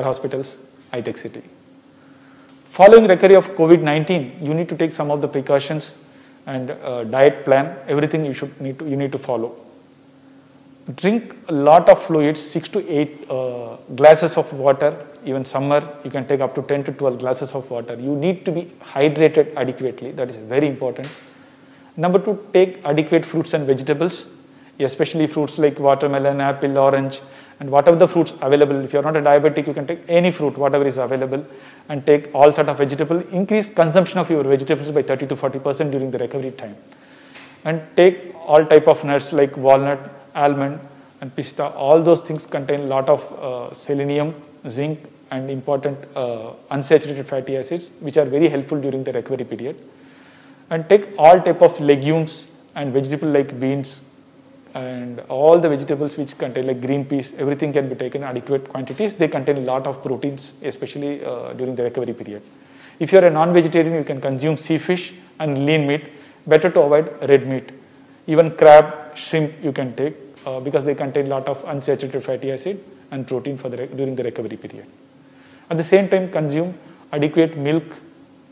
Hospitals, high-tech city. Following recovery of COVID-19, you need to take some of the precautions and diet plan, everything you need to follow. Drink a lot of fluids, 6 to 8 glasses of water. Even summer, you can take up to 10 to 12 glasses of water. You need to be hydrated adequately. That is very important. Number 2, take adequate fruits and vegetables, especially fruits like watermelon, apple, orange, and whatever the fruits available. If you are not a diabetic, you can take any fruit, whatever is available, and take all sort of vegetable. Increase consumption of your vegetables by 30 to 40% during the recovery time. And take all type of nuts like walnut, almond, and pista. All those things contain a lot of selenium, zinc, and important unsaturated fatty acids, which are very helpful during the recovery period. And take all type of legumes and vegetable like beans, and all the vegetables which contain like green peas, everything can be taken in adequate quantities. They contain a lot of proteins, especially during the recovery period. If you are a non-vegetarian, you can consume sea fish and lean meat. Better to avoid red meat. Even crab, shrimp you can take because they contain a lot of unsaturated fatty acid and protein during the recovery period. At the same time, consume adequate milk,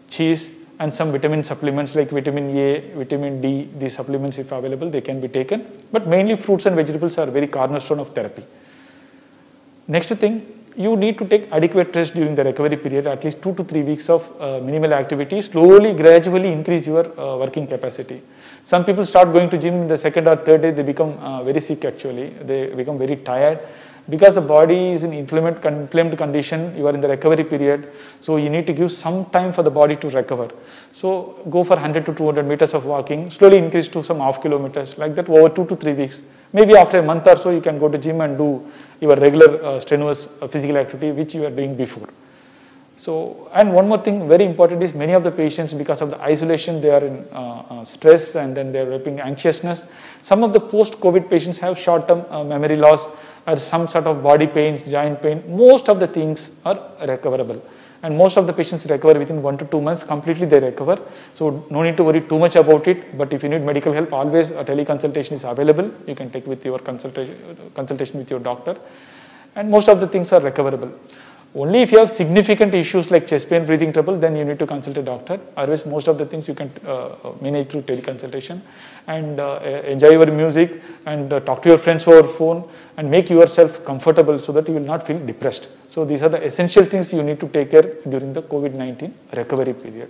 cheese, and some vitamin supplements like vitamin A, vitamin D. These supplements, if available, they can be taken. But mainly fruits and vegetables are very cornerstone of therapy. Next thing, you need to take adequate rest during the recovery period, at least 2 to 3 weeks of minimal activity. Slowly, gradually increase your working capacity. Some people start going to gym in the second or third day, they become very sick actually. They become very tired. Because the body is in inflamed condition, you are in the recovery period, so you need to give some time for the body to recover. So go for 100 to 200 meters of walking, slowly increase to some half kilometers, like that over 2 to 3 weeks. Maybe after a month or so, you can go to gym and do your regular strenuous physical activity which you were doing before. So, and one more thing very important is many of the patients, because of the isolation, they are in stress and then they are developing anxiousness. Some of the post-COVID patients have short-term memory loss or some sort of body pains, joint pain. Most of the things are recoverable. And most of the patients recover within 1 to 2 months, completely they recover. So no need to worry too much about it. But if you need medical help, always a teleconsultation is available. You can take with your consultation with your doctor. And most of the things are recoverable. Only if you have significant issues like chest pain, breathing trouble, then you need to consult a doctor. Otherwise, most of the things you can manage through teleconsultation. And enjoy your music and talk to your friends over phone and make yourself comfortable so that you will not feel depressed. So these are the essential things you need to take care during the COVID-19 recovery period.